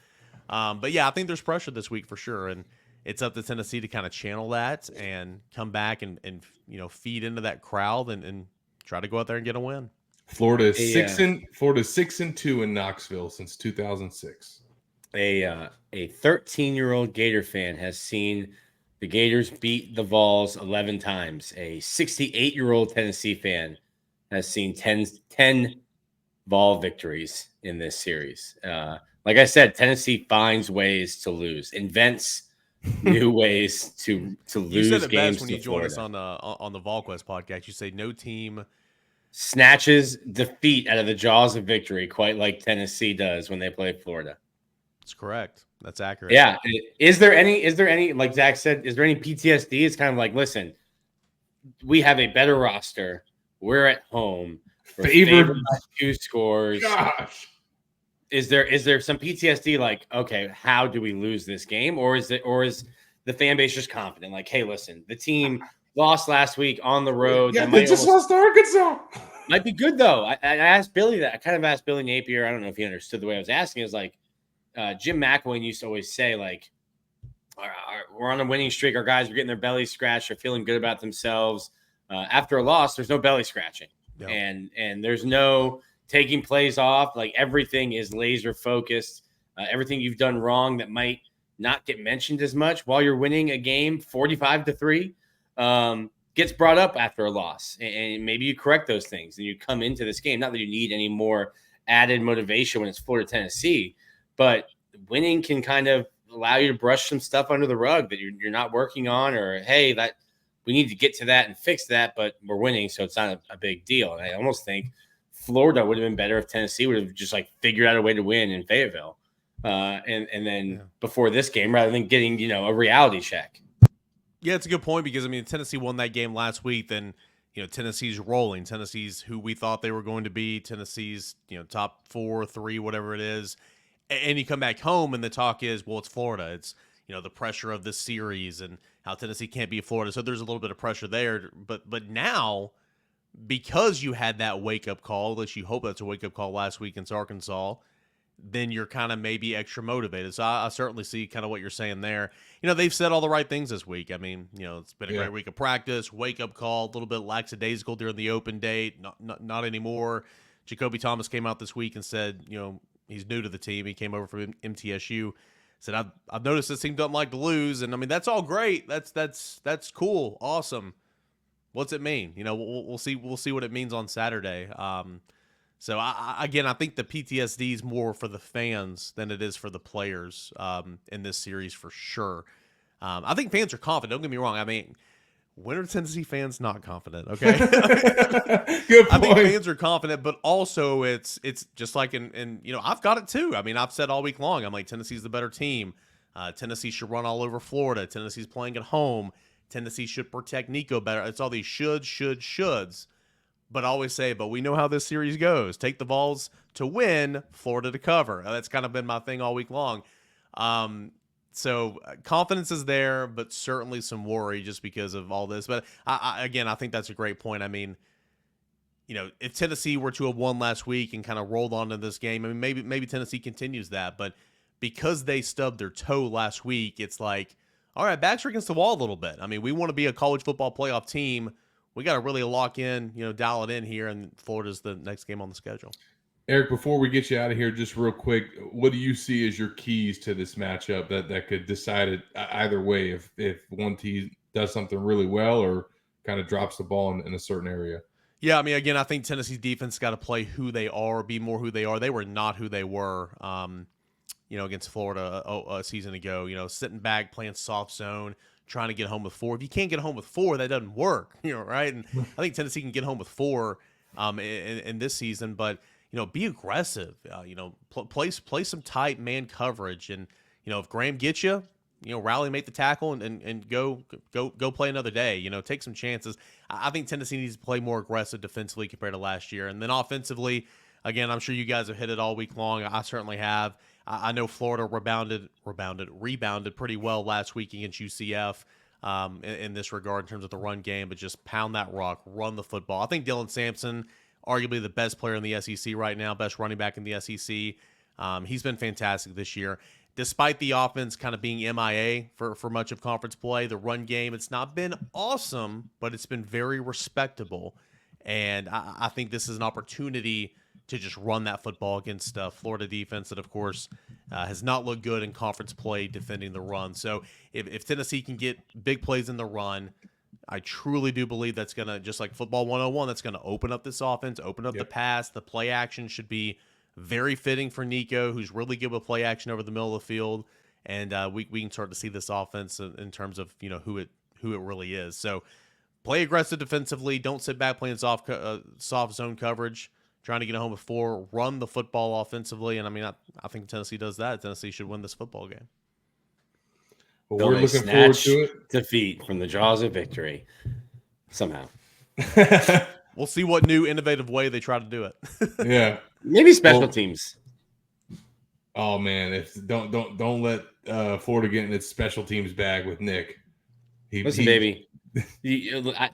But yeah, I think there's pressure this week for sure. And it's up to Tennessee to kind of channel that and come back and feed into that crowd and try to go out there and get a win. Florida is 6-2 in Knoxville since 2006. A 13-year-old Gator fan has seen the Gators beat the Vols 11 times. A 68-year-old Tennessee fan has seen 10 Vol victories in this series. Like I said, Tennessee finds ways to lose, invents new ways to lose You said it games best when to you joined us Florida. on the VolQuest podcast. You say no team Snatches defeat out of the jaws of victory, quite like Tennessee does when they play Florida. That's correct. That's accurate. Yeah. Is there any, like Zach said, is there any PTSD? It's kind of like, listen, we have a better roster. We're at home. We're favored by 2 scores. Gosh. Is there some PTSD? Like, okay, how do we lose this game? Or is the fan base just confident? Like, hey, listen, the team lost last week on the road. Yeah, they just lost to Arkansas. Might be good though. I asked Billy that. I kind of asked Billy Napier. I don't know if he understood the way I was asking. It was like Jim McElwain used to always say, like, we're on a winning streak. Our guys are getting their bellies scratched. They're feeling good about themselves. After a loss, there's no belly scratching, and there's no taking plays off. Like, everything is laser focused. Everything you've done wrong that might not get mentioned as much while you're winning a game 45-3 gets brought up after a loss, and maybe you correct those things and you come into this game. Not that you need any more added motivation when it's Florida, Tennessee, but winning can kind of allow you to brush some stuff under the rug that you're not working on, or, hey, that we need to get to that and fix that, but we're winning, so it's not a big deal. And I almost think Florida would have been better if Tennessee would have just like figured out a way to win in Fayetteville. And then before this game, rather than getting, a reality check. Yeah, it's a good point because, I mean, Tennessee won that game last week. Then, Tennessee's rolling. Tennessee's who we thought they were going to be. Tennessee's, top 4, 3, whatever it is. And you come back home and the talk is, well, it's Florida. It's, the pressure of this series and how Tennessee can't beat Florida. So there's a little bit of pressure there. But now, because you had that wake-up call, that you hope that's a wake-up call last week against Arkansas, then you're kind of maybe extra motivated. So I certainly see kind of what you're saying there. They've said all the right things this week. I mean, it's been a great week of practice, wake-up call, a little bit lackadaisical during the open date, not anymore. Jacoby Thomas came out this week and said, he's new to the team. He came over from MTSU. Said, I've noticed this team doesn't like to lose. And, I mean, that's all great. That's cool. Awesome. What's it mean? We'll see what it means on Saturday. So, I think the PTSD is more for the fans than it is for the players in this series for sure. I think fans are confident. Don't get me wrong. I mean, when are Tennessee fans not confident? Okay. Good point. I think fans are confident, but also it's just like I've got it too. I mean, I've said all week long, I'm like, Tennessee's the better team. Tennessee should run all over Florida. Tennessee's playing at home. Tennessee should protect Nico better. It's all these shoulds. But I always say, but we know how this series goes. Take the Vols to win, Florida to cover. That's kind of been my thing all week long. So confidence is there, but certainly some worry just because of all this. But I think that's a great point. I mean, if Tennessee were to have won last week and kind of rolled on to this game, I mean, maybe Tennessee continues that. But because they stubbed their toe last week, it's like, all right, backs are against the wall a little bit. I mean, we want to be a college football playoff team. We got to really lock in, dial it in here, and Florida's the next game on the schedule. Eric, before we get you out of here, just real quick, what do you see as your keys to this matchup that could decide it either way if one team does something really well or kind of drops the ball in a certain area? Yeah, I mean, again, I think Tennessee's defense got to play who they are, be more who they are. They were not who they were, against Florida a season ago. Sitting back, playing soft zone, trying to get home with 4. If you can't get home with 4, that doesn't work, right? And I think Tennessee can get home with 4 in this season, but be aggressive. Play some tight man coverage, and if Graham gets you, rally, make the tackle, and go play another day. Take some chances. I think Tennessee needs to play more aggressive defensively compared to last year, and then offensively, again, I'm sure you guys have hit it all week long. I certainly have. I know Florida rebounded pretty well last week against UCF in this regard in terms of the run game, but just pound that rock, run the football. I think Dylan Sampson, arguably the best player in the SEC right now, best running back in the SEC. He's been fantastic this year. Despite the offense kind of being MIA for much of conference play, the run game, it's not been awesome, but it's been very respectable. And I think this is an opportunity to just run that football against Florida defense that, of course, has not looked good in conference play defending the run. So if Tennessee can get big plays in the run, I truly do believe that's going to, just like football 101, that's going to open up this offense, open up the pass. The play action should be very fitting for Nico, who's really good with play action over the middle of the field. And we can start to see this offense in terms of, who it really is. So play aggressive defensively. Don't sit back playing soft zone coverage, trying to get home before. Run the football offensively. And, I think Tennessee does that. Tennessee should win this football game. Well, we're looking forward to it. Defeat from the jaws of victory somehow. We'll see what new innovative way they try to do it. Yeah. Maybe special teams. Oh, man. Don't let Florida get in its special teams bag with Nick. Listen, baby.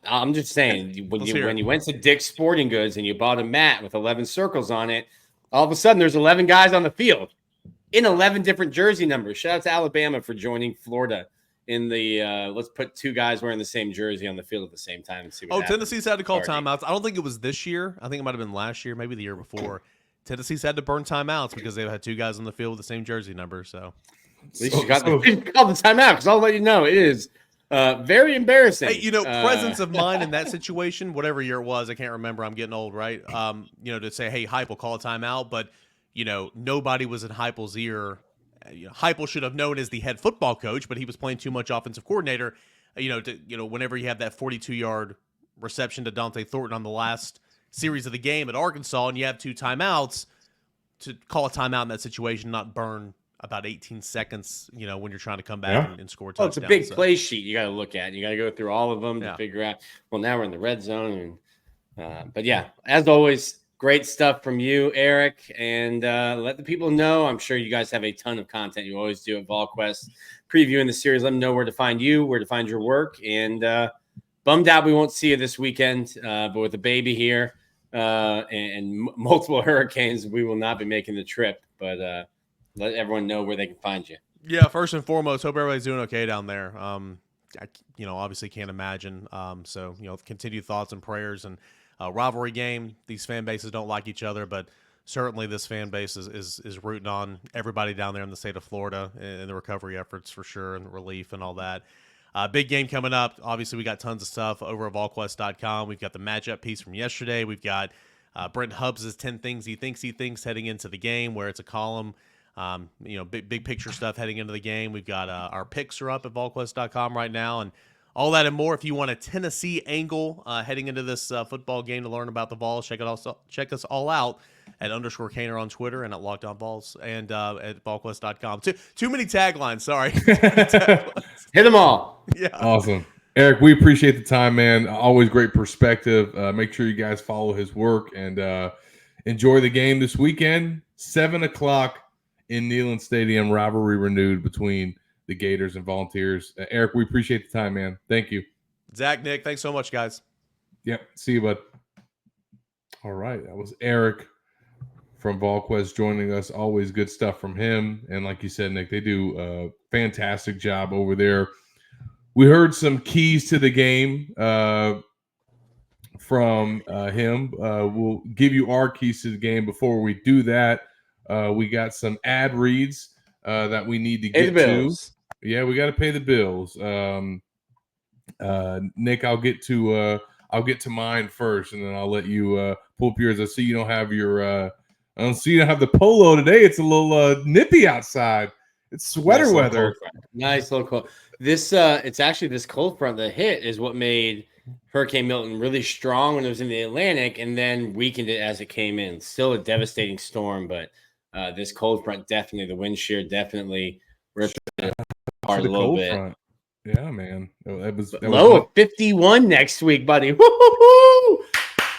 I'm just saying, when you went to Dick's Sporting Goods and you bought a mat with 11 circles on it, all of a sudden there's 11 guys on the field in 11 different jersey numbers. Shout out to Alabama for joining Florida in the let's put two guys wearing the same jersey on the field at the same time and see what happens. Tennessee's had to call timeouts. I don't think it was this year. I think it might have been last year, maybe the year before. Tennessee's had to burn timeouts because they've had two guys on the field with the same jersey number. So at least you called the timeout, because I'll let you know it is very embarrassing. Hey, presence of mind in that situation, whatever year it was, I can't remember. I'm getting old, right? To say, hey, Heupel, call a timeout, but nobody was in Heupel's ear. Heupel should have known as the head football coach, but he was playing too much offensive coordinator. Whenever you have that 42-yard reception to Dante Thornton on the last series of the game at Arkansas, and you have two timeouts, to call a timeout in that situation, not burn about 18 seconds, when you're trying to come back and score a touchdown. It's a big play sheet you got to look at. You got to go through all of them to figure out, well, now we're in the red zone. But yeah, as always, great stuff from you, Eric, and let the people know. I'm sure you guys have a ton of content. You always do at VolQuest, previewing the series. Let them know where to find you, where to find your work, and bummed out we won't see you this weekend, but with the baby here and multiple hurricanes, we will not be making the trip, but let everyone know where they can find you. Yeah, first and foremost, hope everybody's doing okay down there. I obviously can't imagine. So continued thoughts and prayers. And rivalry game. These fan bases don't like each other, but certainly this fan base is rooting on everybody down there in the state of Florida and the recovery efforts for sure, and relief and all that. Big game coming up. Obviously, we got tons of stuff over at VolQuest.com. We've got the matchup piece from yesterday. We've got Brent Hubbs' 10 things he thinks heading into the game, where it's a column. Big picture stuff heading into the game. We've got our picks are up at VolQuest.com right now, and all that and more. If you want a Tennessee angle heading into this football game to learn about the Vols, check us all out at _Cainer on Twitter and at Locked On Vols and at VolQuest.com. Too many taglines. Sorry. Hit them all. Yeah. Awesome. Eric, we appreciate the time, man. Always great perspective. Make sure you guys follow his work and enjoy the game this weekend. 7:00 in Neyland Stadium, rivalry renewed between the Gators and Volunteers. Eric, we appreciate the time, man. Thank you. Zach, Nick, thanks so much, guys. Yep. See you, bud. All right. That was Eric from VolQuest joining us. Always good stuff from him. And like you said, Nick, they do a fantastic job over there. We heard some keys to the game from him. We'll give you our keys to the game. Before we do that, we got some ad reads that we need to get to. Yeah, we got to pay the bills. Nick, I'll get to mine first, and then I'll let you pull up yours. I see you don't have your. I don't see you don't have the polo today. It's a little nippy outside. It's sweater weather. Nice little cold. This it's actually this cold front that hit is what made Hurricane Milton really strong when it was in the Atlantic, and then weakened it as it came in. Still a devastating storm, but this cold front definitely, the wind shear definitely ripped it apart a little bit. Front. Yeah, man. That was low of 51 next week, buddy. Woo-hoo-hoo!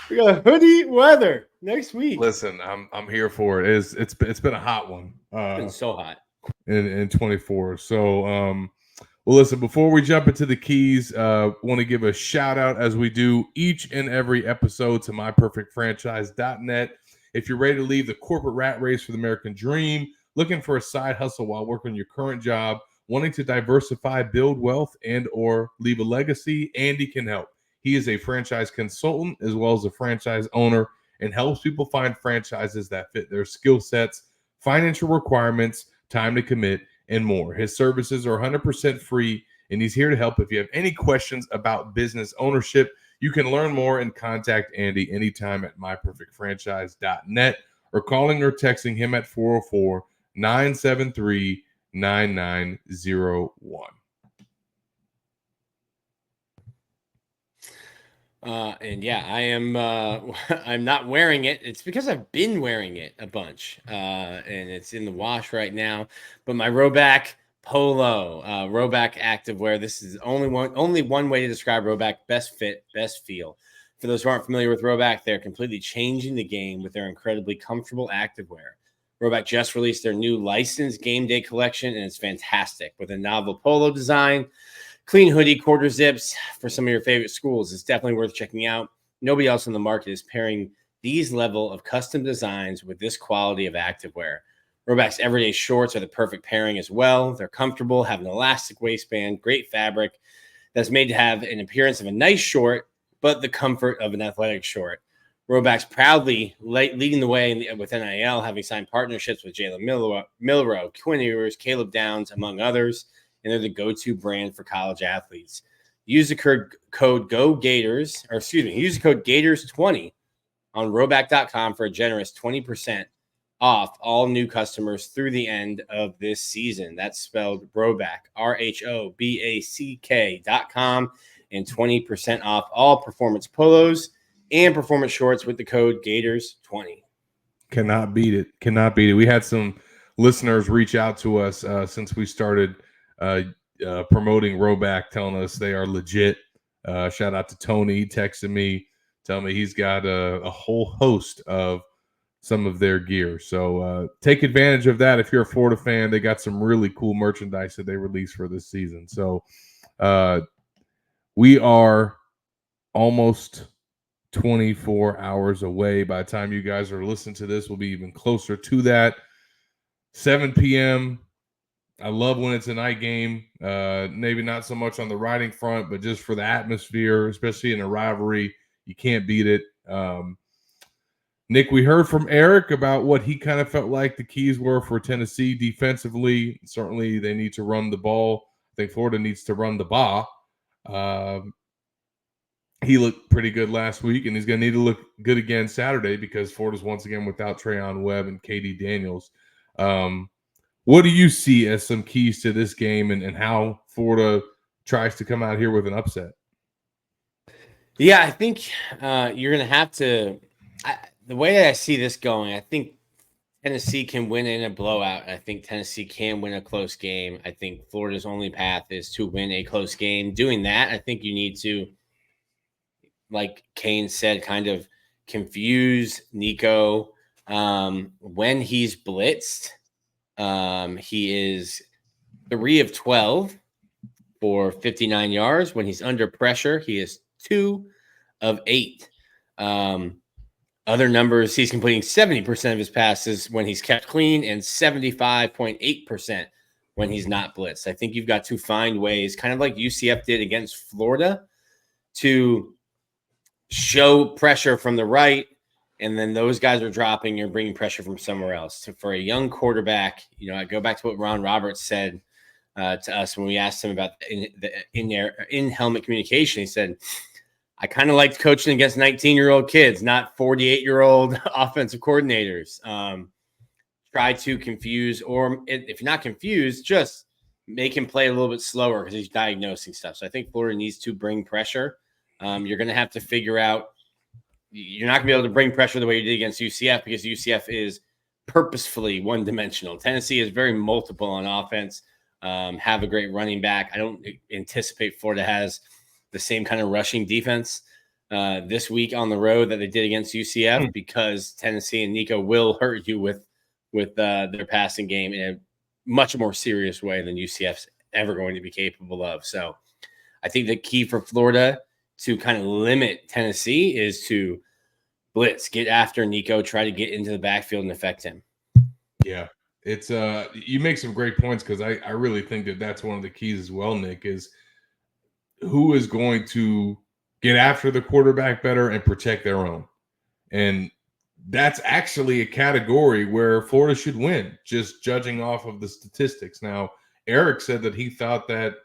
We got hoodie weather next week. Listen, I'm here for it. It's been a hot one. It's been so hot in 24. So well, listen, before we jump into the keys, want to give a shout out, as we do each and every episode, to myperfectfranchise.net. If you're ready to leave the corporate rat race for the American dream, looking for a side hustle while working your current job, wanting to diversify, build wealth, and or leave a legacy, Andy can help. He is a franchise consultant as well as a franchise owner and helps people find franchises that fit their skill sets, financial requirements, time to commit, and more. His services are 100% free, and he's here to help. If you have any questions about business ownership, you can learn more and contact Andy anytime at myperfectfranchise.net or calling or texting him at 404-973-9901. And yeah, I am. I'm not wearing it. It's because I've been wearing it a bunch, and it's in the wash right now. But my Roback Polo, Roback activewear. This is only one way to describe Roback: best fit, best feel. For those who aren't familiar with Roback, they're completely changing the game with their incredibly comfortable activewear. Roback just released their new licensed game day collection, and it's fantastic with a novel polo design. Clean hoodie, quarter zips for some of your favorite schools. It's definitely worth checking out. Nobody else on the market is pairing these level of custom designs with this quality of activewear. Roback's everyday shorts are the perfect pairing as well. They're comfortable, have an elastic waistband, great fabric that's made to have an appearance of a nice short, but the comfort of an athletic short. Roback's proudly leading the way with NIL, having signed partnerships with Jalen Milroe, Quinn Ewers, Caleb Downs, among others. And they're the go-to brand for college athletes. Use the code Gators 20 on Roback.com for a generous 20% off all new customers through the end of this season. That's spelled Roback, RHOBACK.com, and 20% off all performance polos and performance shorts with the code Gators20. Cannot beat it. Cannot beat it. We had some listeners reach out to us since we started promoting Roback, telling us they are legit. Shout out to Tony. He texted me, telling me he's got a whole host of some of their gear. So take advantage of that if you're a Florida fan. They got some really cool merchandise that they released for this season. So we are almost 24 hours away. By the time you guys are listening to this, we'll be even closer to that. 7 p.m. I love when it's a night game. Maybe not so much on the riding front, but just for the atmosphere, especially in a rivalry, you can't beat it. Nick, we heard from Eric about what he kind of felt like the keys were for Tennessee defensively. Certainly, they need to run the ball. I think Florida needs to run the ball. He looked pretty good last week, and he's going to need to look good again Saturday because Florida's once again without Trayon Webb and KD Daniels. What do you see as some keys to this game and how Florida tries to come out here with an upset? Yeah, I think you're going to have to the way I see this going, I think Tennessee can win in a blowout. I think Tennessee can win a close game. I think Florida's only path is to win a close game. Doing that, I think you need to, like Cain said, kind of confuse Nico when he's blitzed. He is 3 of 12 for 59 yards. When he's under pressure, he is 2 of 8. Other numbers, he's completing 70% of his passes when he's kept clean and 75.8% when he's not blitzed. I think you've got to find ways, kind of like UCF did against Florida, to show pressure from the right, and then those guys are dropping. You're bringing pressure from somewhere else. So for a young quarterback, I go back to what Ron Roberts said to us when we asked him about the in-helmet communication. He said, I kind of liked coaching against 19-year-old kids, not 48-year-old offensive coordinators. Try to confuse, or if you're not confused, just make him play a little bit slower because he's diagnosing stuff. So I think Florida needs to bring pressure. You're going to have to figure out – you're not going to be able to bring pressure the way you did against UCF because UCF is purposefully one-dimensional. Tennessee is very multiple on offense, have a great running back. I don't anticipate Florida has – the same kind of rushing defense this week on the road that they did against UCF because Tennessee and Nico will hurt you with their passing game in a much more serious way than UCF's ever going to be capable of. So I think the key for Florida to kind of limit Tennessee is to blitz, get after Nico, try to get into the backfield and affect him. Yeah, it's you make some great points because I really think that that's one of the keys as well, Nick, is who is going to get after the quarterback better, and protect their own. And that's actually a category where Florida should win, just judging off of the statistics. Now, Eric said that he thought that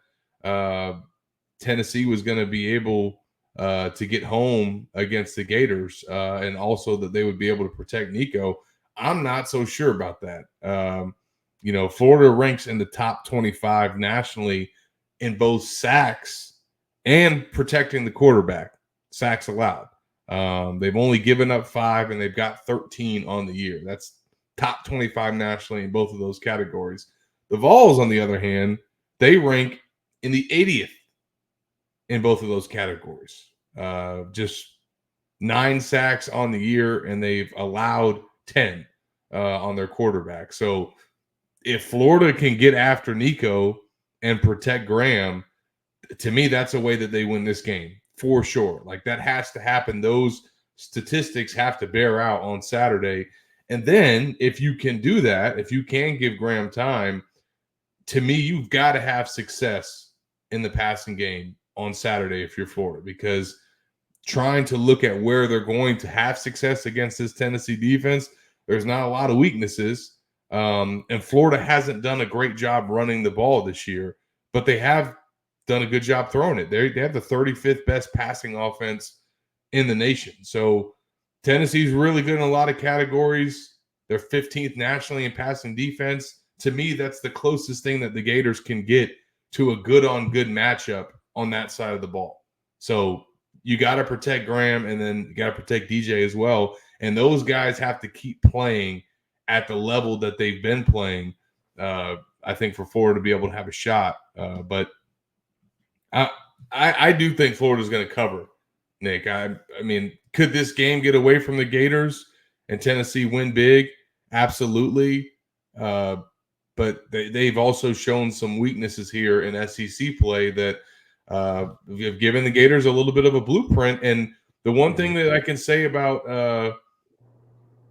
Tennessee was going to be able to get home against the Gators, and also that they would be able to protect Nico. I'm not so sure about that. Florida ranks in the top 25 nationally in both sacks and protecting the quarterback, sacks allowed. They've only given up 5, and they've got 13 on the year. That's top 25 nationally in both of those categories. The Vols, on the other hand, they rank in the 80th in both of those categories. Just 9 sacks on the year, and they've allowed 10 on their quarterback. So if Florida can get after Nico and protect Graham, to me, that's a way that they win this game for sure. Like, that has to happen. Those statistics have to bear out on Saturday. And then if you can do that, if you can give Graham time, to me, you've got to have success in the passing game on Saturday if you're Florida, because trying to look at where they're going to have success against this Tennessee defense, there's not a lot of weaknesses. And Florida hasn't done a great job running the ball this year, but they have done a good job throwing it. They have the 35th best passing offense in the nation. So Tennessee's really good in a lot of categories. They're 15th nationally in passing defense. To me, that's the closest thing that the Gators can get to a good-on-good matchup on that side of the ball. So you got to protect Graham, and then you got to protect DJ as well. And those guys have to keep playing at the level that they've been playing, I think, for Florida to be able to have a shot. But I do think Florida's going to cover, Nick. I mean, could this game get away from the Gators and Tennessee win big? Absolutely. But they've also shown some weaknesses here in SEC play that have given the Gators a little bit of a blueprint. And the one thing that I can say about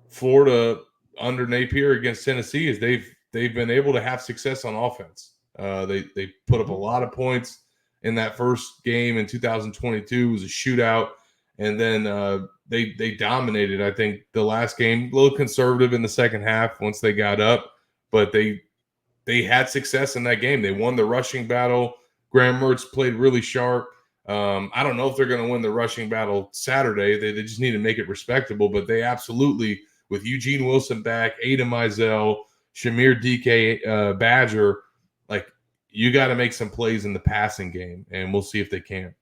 Florida under Napier against Tennessee is they've been able to have success on offense. They put up a lot of points in that first game in 2022. It was a shootout, and then they dominated. I think the last game, a little conservative in the second half once they got up, but they had success in that game. They won the rushing battle. Graham Mertz played really sharp. I don't know if they're going to win the rushing battle Saturday. They just need to make it respectable, but they absolutely, with Eugene Wilson back, Aiden Mizell, Shamir DK Badger, like, you got to make some plays in the passing game, and we'll see if they can.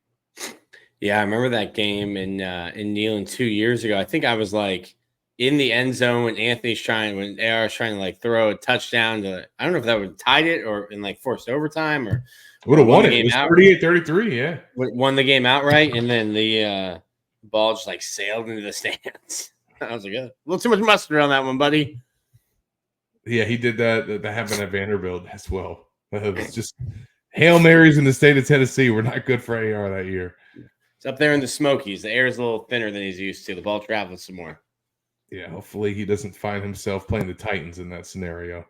Yeah, I remember that game in Neyland 2 years ago. I think I was like in the end zone when when AR was trying to like throw a touchdown to, I don't know if that would have tied it or in like forced overtime or would have won it. It was 38-33, yeah. Won the game outright, and then the ball just like sailed into the stands. I was like, a little too much mustard on that one, buddy. Yeah, he did that. That happened at Vanderbilt as well. It was just Hail Marys in the state of Tennessee were not good for AR that year. It's up there in the Smokies. The air is a little thinner than he's used to. The ball travels some more. Yeah, hopefully he doesn't find himself playing the Titans in that scenario.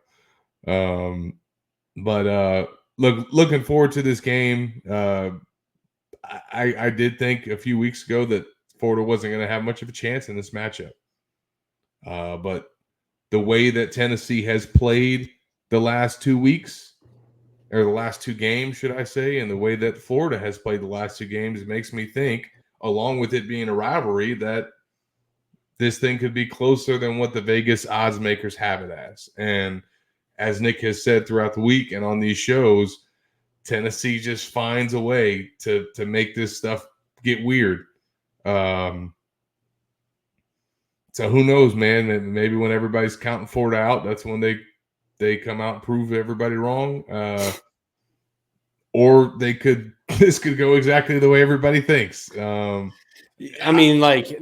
But looking forward to this game. I did think a few weeks ago that Florida wasn't going to have much of a chance in this matchup. But the way that Tennessee has played the last 2 weeks, or the last 2 games, should I say, and the way that Florida has played the last 2 games, makes me think, along with it being a rivalry, that this thing could be closer than what the Vegas odds makers have it as. And as Nick has said throughout the week and on these shows, Tennessee just finds a way to make this stuff get weird. So who knows, man? Maybe when everybody's counting Florida out, that's when they come out and prove everybody wrong. Or this could go exactly the way everybody thinks. I mean, like,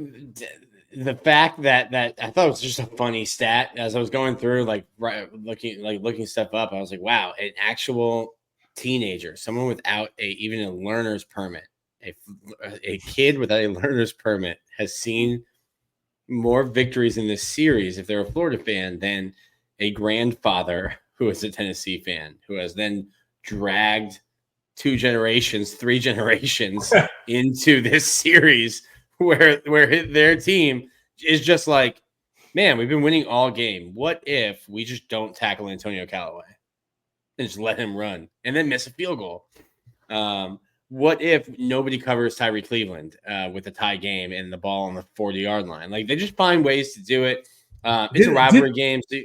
the fact that I thought it was just a funny stat as I was going through, looking stuff up. I was like, wow, an actual teenager, someone without even a learner's permit, a kid without a learner's permit has seen more victories in this series, if they're a Florida fan, than a grandfather who is a Tennessee fan, who has then dragged 2 generations, 3 generations into this series where their team is just like, man, we've been winning all game. What if we just don't tackle Antonio Callaway and just let him run and then miss a field goal? What if nobody covers Tyree Cleveland with a tie game and the ball on the 40-yard line? Like, they just find ways to do it. It's a rivalry game. So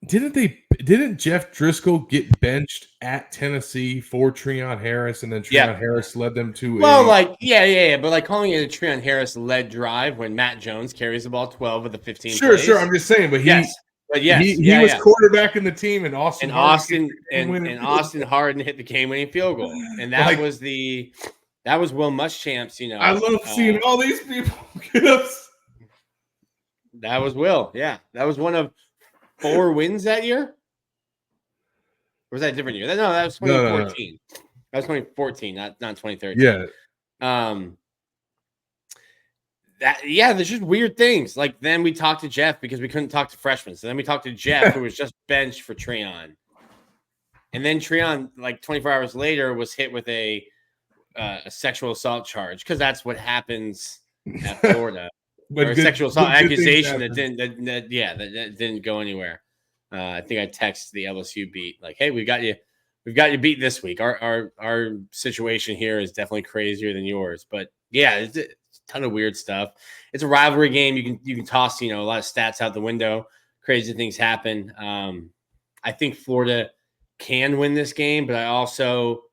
Didn't Jeff Driscoll get benched at Tennessee for Treon Harris, and then Treon Harris led them to but like calling it a Treon Harris led drive when Matt Jones carries the ball 12 of the 15 plays. Sure. I'm just saying, but he was quarterbacking the team, and Austin Harden hit the game-winning field goal, and that was Will Muschamp's. I love seeing all these people get us. That was Will. Yeah, that was one of 4 wins that year. Or was that a different year? No, that was 2014. No. That was 2014, not 2013. Yeah. There's just weird things. Like, then we talked to Jeff because we couldn't talk to freshmen. So then we talked to Jeff, who was just benched for Treon. And then Treon, like 24 hours later, was hit with a sexual assault charge, because that's what happens at Florida. Or a sexual assault accusation that didn't go anywhere. I think I texted the LSU beat like, "Hey, we've got you beat this week. Our situation here is definitely crazier than yours." But yeah, it's a ton of weird stuff. It's a rivalry game. You can toss a lot of stats out the window. Crazy things happen. I think Florida can win this game, but I also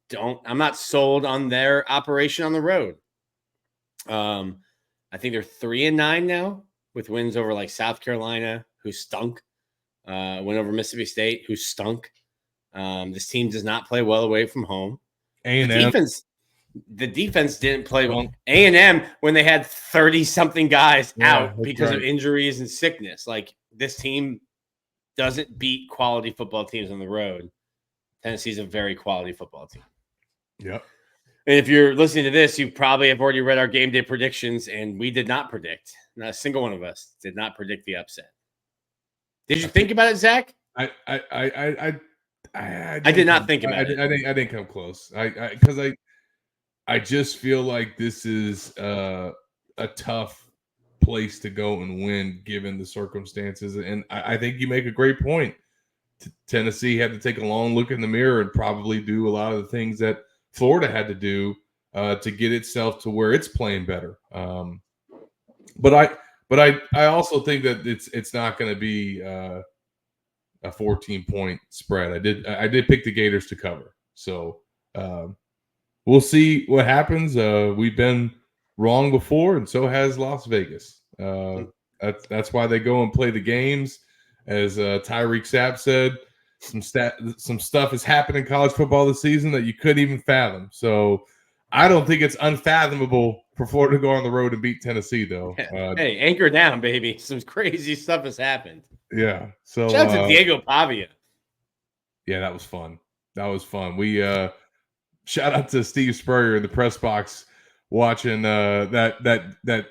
don't. I'm not sold on their operation on the road. I think they're 3-9 now with wins over like South Carolina, who stunk. Went over Mississippi State, who stunk. This team does not play well away from home. A&M. The defense didn't play well. A&M, when they had 30-something guys out because of injuries and sickness. Like, this team doesn't beat quality football teams on the road. Tennessee's a very quality football team. Yep. And if you're listening to this, you probably have already read our game day predictions, and we did not predict. Not a single one of us did not predict the upset. Did you think about it, Zach? I did not think about it. I didn't come close. Because I just feel like this is a tough place to go and win given the circumstances. And I think you make a great point. Tennessee had to take a long look in the mirror and probably do a lot of the things that Florida had to do to get itself to where it's playing better. But I also think that it's not going to be a 14-point spread. I did pick the Gators to cover. So we'll see what happens. We've been wrong before, and so has Las Vegas. That's why they go and play the games. As Tyreek Sapp said, some stuff has happened in college football this season that you couldn't even fathom. So I don't think it's unfathomable for Florida to go on the road and beat Tennessee, though. Hey, anchor down, baby. Some crazy stuff has happened. Yeah. So shout out to Diego Pavia. Yeah, that was fun. We shout out to Steve Spurrier in the press box watching that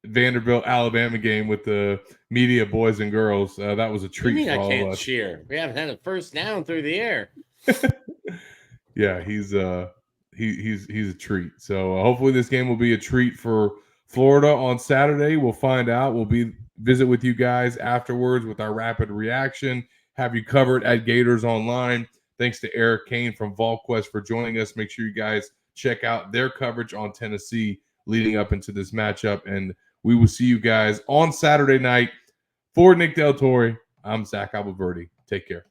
Vanderbilt Alabama game with the media boys and girls. That was a treat for all of us. Cheer. We haven't had a first down through the air. Yeah, he's a treat. So hopefully this game will be a treat for Florida on Saturday. We'll find out. We'll visit with you guys afterwards with our rapid reaction. Have you covered at Gators Online. Thanks to Eric Cain from VolQuest for joining us. Make sure you guys check out their coverage on Tennessee leading up into this matchup. And we will see you guys on Saturday night. For Nick Del Torre, I'm Zach Alberti. Take care.